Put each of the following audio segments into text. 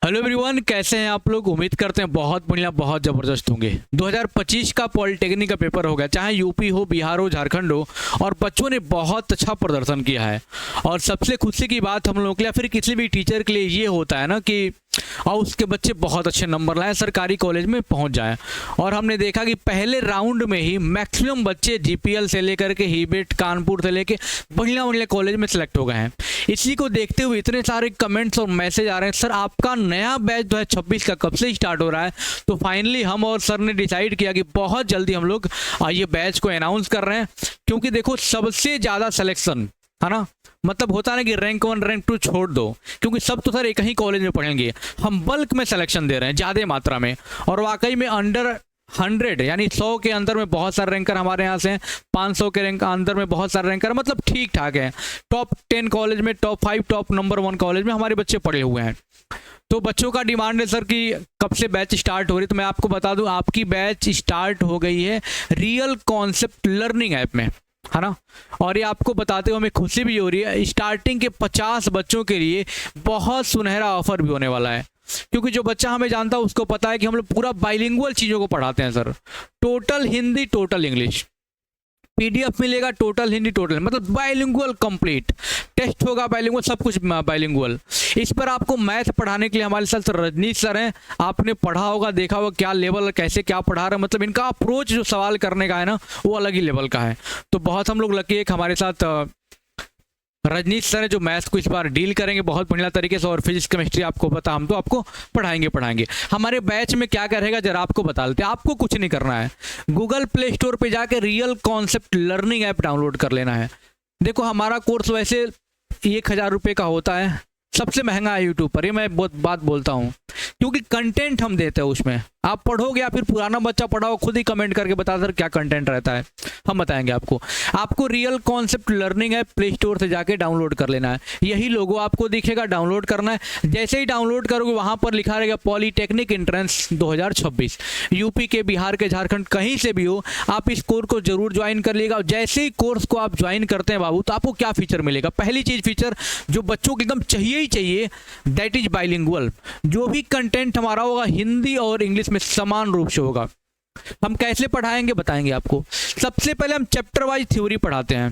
Hello everyone, कैसे हैं आप लोग। उम्मीद करते हैं बहुत बढ़िया, बहुत ज़बरदस्त होंगे। 2025 का पॉलिटेक्निक का पेपर हो गया, चाहे यूपी हो, बिहार हो, झारखंड हो, और बच्चों ने बहुत अच्छा प्रदर्शन किया है। और सबसे खुशी की बात हम लोगों के लिए, फिर किसी भी टीचर के लिए ये होता है ना कि और उसके बच्चे बहुत अच्छे नंबर लाएं, सरकारी कॉलेज में पहुंच जाएं। और हमने देखा कि पहले राउंड में ही मैक्सिमम बच्चे जीपीएल से लेकर के हीबेट, कानपुर से लेके बढ़िया बढ़िया कॉलेज में सेलेक्ट हो गए हैं। इसी को देखते हुए इतने सारे कमेंट्स और मैसेज आ रहे हैं, सर आपका नया बैच 2026 का कब से स्टार्ट हो रहा है। तो फाइनली हम और सर ने डिसाइड किया कि बहुत जल्दी हम लोग ये बैच को अनाउंस कर रहे हैं। क्योंकि देखो, सबसे ज़्यादा सिलेक्शन है ना, मतलब होता है ना कि रैंक 1 रैंक 2 छोड़ दो, क्योंकि सब तो सर एक ही कॉलेज में पढ़ेंगे। हम बल्क में सिलेक्शन दे रहे हैं ज़्यादा मात्रा में, और वाकई में अंडर 100 यानी 100 के अंदर में बहुत सारे रैंकर हमारे यहाँ से हैं, 500 के रैंक अंदर में बहुत सारे रैंकर, मतलब ठीक ठाक है। टॉप 10 कॉलेज में, टॉप 5, टॉप नंबर 1 कॉलेज में हमारे बच्चे पढ़े हुए हैं। तो बच्चों का डिमांड है सर कि कब से बैच स्टार्ट हो रही है। तो मैं आपको बता दूं, आपकी बैच स्टार्ट हो गई है रियल कॉन्सेप्ट लर्निंग ऐप में, है ना। और ये आपको बताते हुए हमें खुशी भी हो रही है, स्टार्टिंग के 50 बच्चों के लिए बहुत सुनहरा ऑफर भी होने वाला है। क्योंकि जो बच्चा हमें जानता है उसको पता है कि हम लोग पूरा बाइलिंगुअल चीज़ों को पढ़ाते हैं sir. Total Hindi, total English, PDF मिलेगा, टोटल हिंदी, टोटल मतलब बाइलिंगुअल कंप्लीट। टेस्ट होगा बाइलिंगुअल, सब कुछ बाइलिंगुअल। इस पर आपको मैथ पढ़ाने के लिए हमारे साथ रजनीश सर हैं। आपने पढ़ा होगा, देखा होगा क्या लेवल, कैसे क्या पढ़ा रहे हैं, मतलब इनका अप्रोच जो सवाल करने का है ना, वो अलग ही लेवल का है। तो बहुत हम लोग लकी है कि हमारे साथ रजनीश सर है, जो मैथ्स को इस बार डील करेंगे बहुत बढ़िया तरीके से। और फिजिक्स, केमिस्ट्री आपको पता, हम तो आपको पढ़ाएंगे। हमारे बैच में क्या करेगा जरा आपको बता देते हैं। आपको कुछ नहीं करना है, गूगल प्ले स्टोर पे जाके real concept learning app download कर लेना है। देखो, हमारा कोर्स वैसे 1000 रुपये का होता है, सबसे महंगा है यूट्यूब पर। ये मैं बहुत बात बोलता हूँ, क्योंकि कंटेंट हम देते हैं उसमें। आप पढ़ोगे या फिर पुराना बच्चा पढ़ा हो, खुद ही कमेंट करके बता सर क्या कंटेंट रहता है, हम बताएंगे आपको। आपको रियल कॉन्सेप्ट लर्निंग है, प्ले स्टोर से जाके डाउनलोड कर लेना है। यही लोगो आपको दिखेगा, डाउनलोड करना है। जैसे ही डाउनलोड करोगे वहां पर लिखा रहेगा पॉलीटेक्निक एंट्रेंस 2026। यूपी के, बिहार के, झारखंड कहीं से भी हो, आप इस कोर्स को जरूर ज्वाइन कर लीजिएगा। जैसे ही कोर्स को आप ज्वाइन करते हैं बाबू, तो आपको क्या फीचर मिलेगा। पहली चीज, फीचर जो बच्चों को एकदम चाहिए ही चाहिए, दैट इज बाइलिंगुअल। जो भी कंटेंट हमारा होगा हिंदी और इंग्लिश में समान रूप से होगा। हम कैसे पढ़ाएंगे बताएंगे आपको। सबसे पहले हम चैप्टर वाइज थ्योरी पढ़ाते हैं,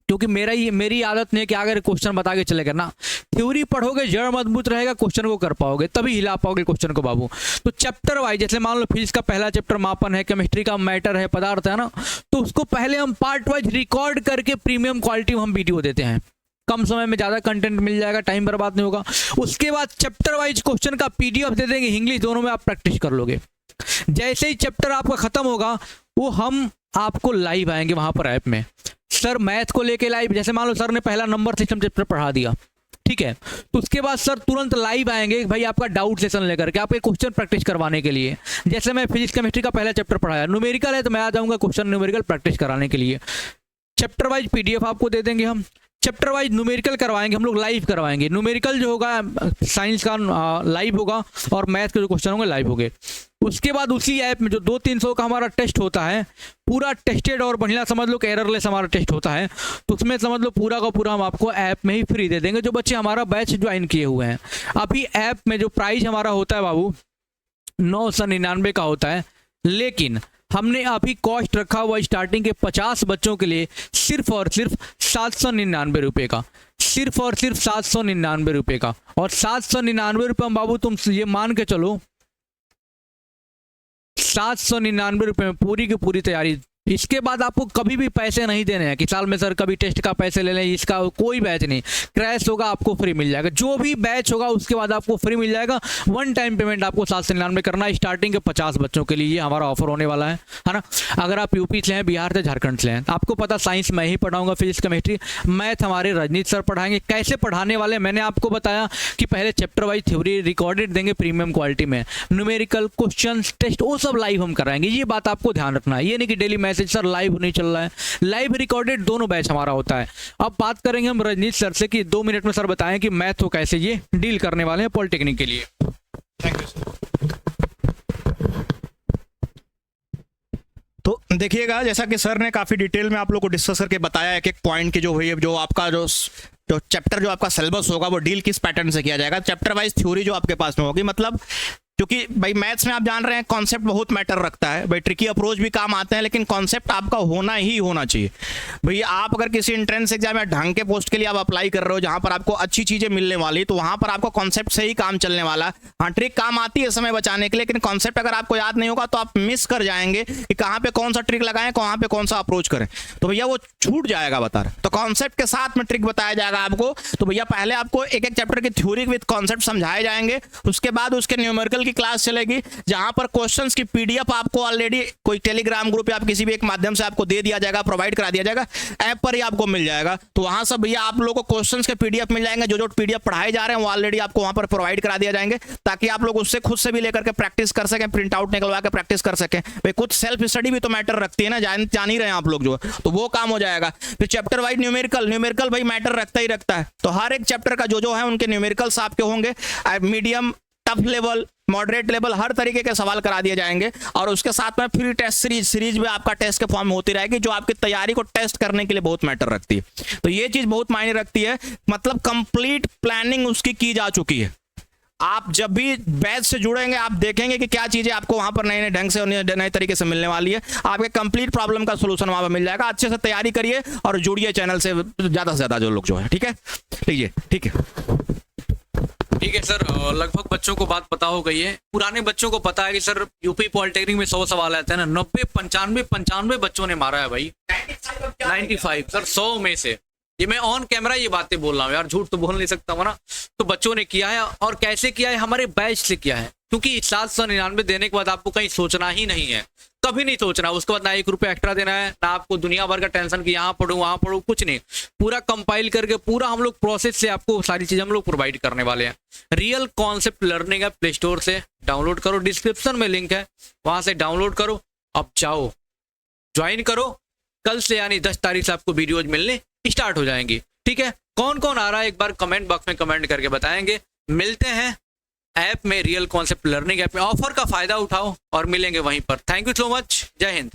क्योंकि मेरी आदत नहीं है कि अगर क्वेश्चन बता के चलेगा ना। थ्योरी पढ़ोगे, जड़ मजबूत रहेगा, क्वेश्चन को कर पाओगे, तभी हिला पाओगे क्वेश्चन को बाबू। तो चैप्टर वाइज, जैसे मान लो फिजिक्स का पहला चैप्टर मापन है, केमिस्ट्री का मैटर है, पदार्थ है ना, तो उसको पहले हम पार्ट वाइज रिकॉर्ड करके प्रीमियम क्वालिटी में हम वीडियो देते हैं। कम समय में ज़्यादा कंटेंट मिल जाएगा, टाइम बर्बाद नहीं होगा। उसके बाद चैप्टर वाइज क्वेश्चन का पीडीएफ दे देंगे, इंग्लिश दोनों में आप प्रैक्टिस कर लोगे। जैसे ही चैप्टर आपका खत्म होगा, वो हम आपको लाइव आएंगे वहां पर ऐप में। सर मैथ को लेके लाइव, जैसे मान लो सर ने पहला नंबर सिस्टम चैप्टर पढ़ा दिया, ठीक है, तो उसके बाद सर तुरंत लाइव आएंगे भाई आपका डाउट सेशन लेकर के, आपके क्वेश्चन प्रैक्टिस करवाने के लिए। जैसे मैं फिजिक्स केमिस्ट्री का पहला चैप्टर पढ़ाया, न्यूमेरिकल है, तो मैं आ जाऊंगा क्वेश्चन न्यूमेरिकल प्रैक्टिस कराने के लिए। चैप्टर वाइज पीडीएफ आपको दे देंगे हम, चैप्टर वाइज न्यूमेरिकल करवाएंगे हम लोग, लाइव करवाएंगे। न्यूमेरिकल जो होगा साइंस का लाइव होगा, और मैथ के जो क्वेश्चन होंगे लाइव होंगे। उसके बाद उसी ऐप में जो 200-300 का हमारा टेस्ट होता है, पूरा टेस्टेड और बढ़िया समझ लो कि एररलेस हमारा टेस्ट होता है, तो उसमें समझ लो पूरा का पूरा हम आपको ऐप में ही फ्री दे देंगे, जो बच्चे हमारा बैच ज्वाइन किए हुए हैं। अभी ऐप में जो प्राइस हमारा होता है बाबू 999 का होता है, लेकिन हमने अभी कॉस्ट रखा हुआ स्टार्टिंग के 50 बच्चों के लिए सिर्फ और सिर्फ 799 रुपये का, सिर्फ और सिर्फ 799 रुपये का। और 799 रुपये में बाबू तुम ये मान के चलो, 799 रुपये में पूरी की पूरी तैयारी। इसके बाद आपको कभी भी पैसे नहीं देने हैं कि साल में सर कभी टेस्ट का पैसे ले लें, इसका कोई बैच नहीं। क्रैश होगा आपको फ्री मिल जाएगा, जो भी बैच होगा उसके बाद आपको फ्री मिल जाएगा। वन टाइम पेमेंट आपको 799 करना है। स्टार्टिंग के 50 बच्चों के लिए ये हमारा ऑफर होने वाला है ना। अगर आप यूपी से हैं, बिहार से, झारखंड से हैं, आपको पता साइंस मैं ही पढ़ाऊंगा, फिजिक्स केमिस्ट्री, मैथ हमारे रजनीश सर पढ़ाएंगे। कैसे पढ़ाने वाले मैंने आपको बताया कि पहले चैप्टर वाइज थ्योरी रिकॉर्डेड देंगे प्रीमियम क्वालिटी में, न्यूमेरिकल क्वेश्चन टेस्ट वो सब लाइव हम कराएंगे। ये बात आपको ध्यान रखना है, ये नहीं कि डेली मैसेज सर लाइव नहीं चल रहा है, लाइव रिकॉर्डेड दोनों बैच हमारा होता है। अब बात करेंगे हम रजनीश सर से कि 2 मिनट में सर बताएं कि मैथ को कैसे ये डील करने वाले हैं पॉलिटेक्निक के लिए। Thank you sir. तो देखिएगा, जैसा कि सर ने काफ़ी डिटेल में आप लोग को डिस्कस करके बताया एक एक पॉइंट की, जो हुई जो आपका जो जो चैप्टर जो आपका सिलेबस होगा वो डील किस पैटर्न से किया जाएगा, चैप्टर वाइज थ्योरी जो आपके पास में होगी। मतलब क्योंकि भाई मैथ्स में आप जान रहे हैं कॉन्सेप्ट बहुत मैटर रखता है भाई, ट्रिकी अप्रोच भी काम आते हैं लेकिन कॉन्सेप्ट आपका होना ही होना चाहिए। भाई आप अगर किसी एंट्रेंस एग्जाम या ढंग के पोस्ट के लिए आप अप्लाई कर रहे हो जहां पर आपको अच्छी चीजें मिलने वाली, तो वहां पर आपको कॉन्सेप्ट से ही काम चलने वाला। हाँ ट्रिक काम आती है समय बचाने के लिए, लेकिन कॉन्सेप्ट अगर आपको याद नहीं होगा तो आप मिस कर जाएंगे कि कहाँ पे कौन सा ट्रिक लगाएं, कहाँ पे कौन सा अप्रोच करें, तो भैया वो छूट जाएगा बता रहे। तो कॉन्सेप्ट के साथ में ट्रिक बताया जाएगा आपको। तो भैया पहले आपको एक एक चैप्टर की थ्योरी विद कॉन्सेप्ट समझाए जाएंगे, उसके बाद उसके न्यूमेरिकल की क्लास चलेगी जहां पर क्वेश्चंस की पीडीएफ आपको ऑलरेडी कोई टेलीग्राम ग्रुप या आप किसी भी एक माध्यम से आपको दे दिया जाएगा, प्रोवाइड करा दिया जाएगा, ऐप पर ही आपको मिल जाएगा। तो वहां से भैया आप लोगों को क्वेश्चंस के पीडीएफ मिल जाएंगे, जो जो पीडीएफ पढ़ाए जा रहे हैं वो ऑलरेडी आपको वहां पर प्रोवाइड करा दिया जाएंगे, ताकि आप लोग उससे खुद से भी लेकर के प्रैक्टिस कर सकें, प्रिंट आउट निकलवा के प्रैक्टिस कर सकें। भाई कुछ सेल्फ स्टडी भी तो मैटर रखती है ना, जान ही रहे हैं आप लोग जो, तो वो काम हो जाएगा। फिर चैप्टर वाइज न्यूमेरिकल भाई मैटर रखता ही रखता है, तो हर एक चैप्टर का जो है उनके न्यूमेरिकल्स आपके होंगे, medium, tough level, moderate level, हर तरीके के सवाल करा दिए जाएंगे। और उसके साथ में फ्री टेस्ट सीरीज में आपका टेस्ट के फॉर्म में होती रहेगी, जो आपकी तैयारी को टेस्ट करने के लिए बहुत मैटर रखती है। तो ये चीज बहुत मायने रखती है, मतलब कंप्लीट प्लानिंग उसकी की जा चुकी है। आप जब भी बैच से जुड़ेंगे आप देखेंगे कि क्या चीजें आपको वहां पर नए नए ढंग से नए तरीके से मिलने वाली है, आपके कंप्लीट प्रॉब्लम का सोल्यूशन वहां पर मिल जाएगा। अच्छे से तैयारी करिए और जुड़िए चैनल से ज्यादा से ज्यादा जो लोग जो है, ठीक है। लीजिए, ठीक है सर, लगभग बच्चों को बात पता हो गई है। पुराने बच्चों को पता है कि सर यूपी पॉलिटेक्निक में 100 सवाल आते हैं ना, 90, 95 बच्चों ने मारा है भाई, 95 सर 100 में से। ये मैं ऑन कैमरा ये बातें बोल रहा हूँ यार, झूठ तो बोल नहीं सकता हूँ ना। तो बच्चों ने किया है, और कैसे किया है, हमारे बैच से किया है। क्योंकि 799 देने के बाद आपको कहीं सोचना ही नहीं है, कभी नहीं सोचना। उसके बाद ना 1 रुपया एक्स्ट्रा देना है, ना आपको दुनिया भर का टेंशन कि यहाँ पढ़ूँ वहाँ पढ़ूँ, कुछ नहीं। पूरा कंपाइल करके पूरा हम लोग प्रोसेस से आपको सारी चीज़ें हम लोग प्रोवाइड करने वाले हैं। रियल कॉन्सेप्ट लर्निंग है, प्ले स्टोर से डाउनलोड करो, डिस्क्रिप्शन में लिंक है, वहाँ से डाउनलोड करो, अब जाओ ज्वाइन करो। कल से यानी 10 तारीख से आपको वीडियोज मिलने स्टार्ट हो जाएंगी, ठीक है। कौन कौन आ रहा है एक बार कमेंट बॉक्स में कमेंट करके बताएंगे। मिलते हैं ऐप में, रियल कॉन्सेप्ट लर्निंग ऐप में। ऑफर का फायदा उठाओ और मिलेंगे वहीं पर। थैंक यू सो मच, जय हिंद।